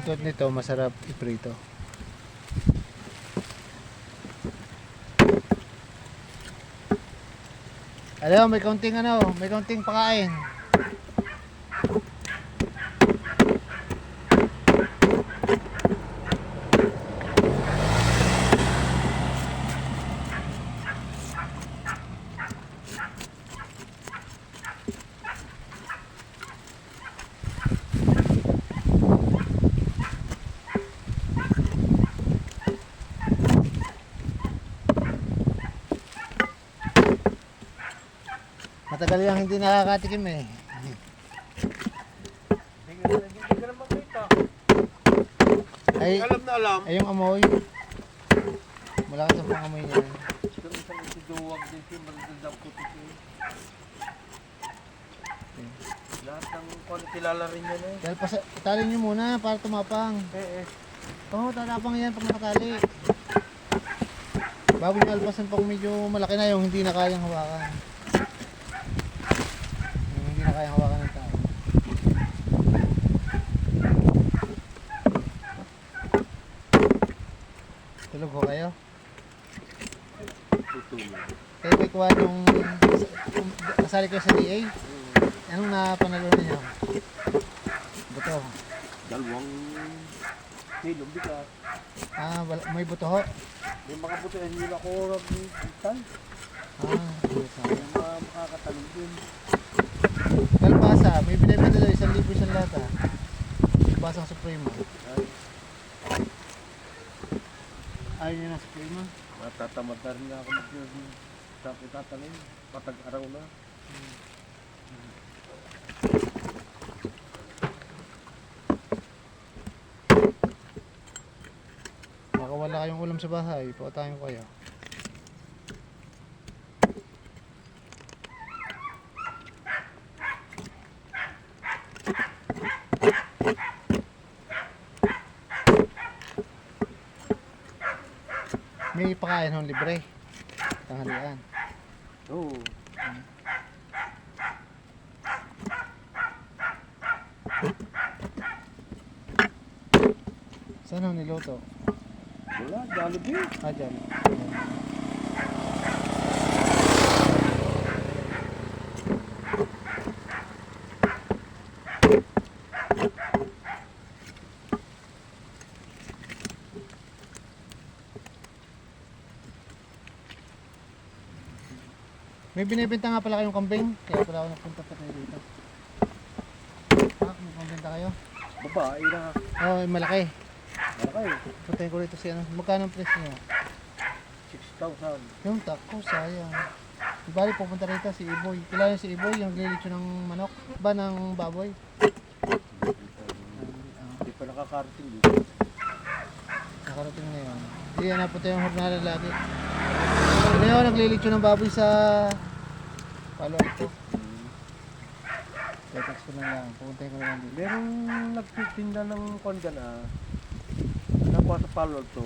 Tulad nito, masarap iprito. Alam, may kaunting pakain. Matagal yung hindi nakakatikim eh. Hindi ka naman kita. Ay, Alam na alam. ay yung amoy. Malakas ang pangamoy niya. Ito isang si Duwag din siya, magagandang puti siya. Lahat ng kilala rin yan eh. Dahil italin nyo muna para tumapang. Oo, tatapang yan pag nakatali. Bago nyo alpasan pag medyo malaki na yung hindi na kayang hawakan. Yung hindi na kayang hawakan ng tao. Tulog ko kayo? Tutulog. Kayo may kuha yung kasali kayo sa DA? Anong napanalo ninyo? Buto. Dalawang kilong bigat. May buto ho? May mga buto yan nila ko nagbitan. Buto. May mga makakatalong din. Kalbasa, may binibenta daw 1,000 isang lata. Kalbasang Suprema. Ayaw nyo ng Suprema? Matatamad na rin ako magtatalong. Patag-araw na. Baka wala kayong ulam sa bahay, pautahin ko kayo. May pakain hong libre. Tanghalian. Oo. Saan hong niluto? Wala, Jollibee. Dyan. May binibenta nga pala kayong kambing. Kaya pala ako napunta pa kayo dito. May kambenta kayo? Babae na. Oo, malaki. Malaki. Puntahin ko rito si ano. Magkano ang presyo niya? 6,000. Yung tako, sayang. Di bali pupunta rito si Iboy. Kilala niyo si Iboy, yung naglilitsyo ng manok. Ba ng baboy? Hindi pa nakakarating dito. Nakarating na yun. Hindi, napunta yung hornala lagi. Hindi ako naglilitsyo ng baboy sa Palo Alto. Tetext ko na lang. Pupuntahin ko na lang dito. Merong nagtitinda ng kondyan nakuha sa Palo Alto.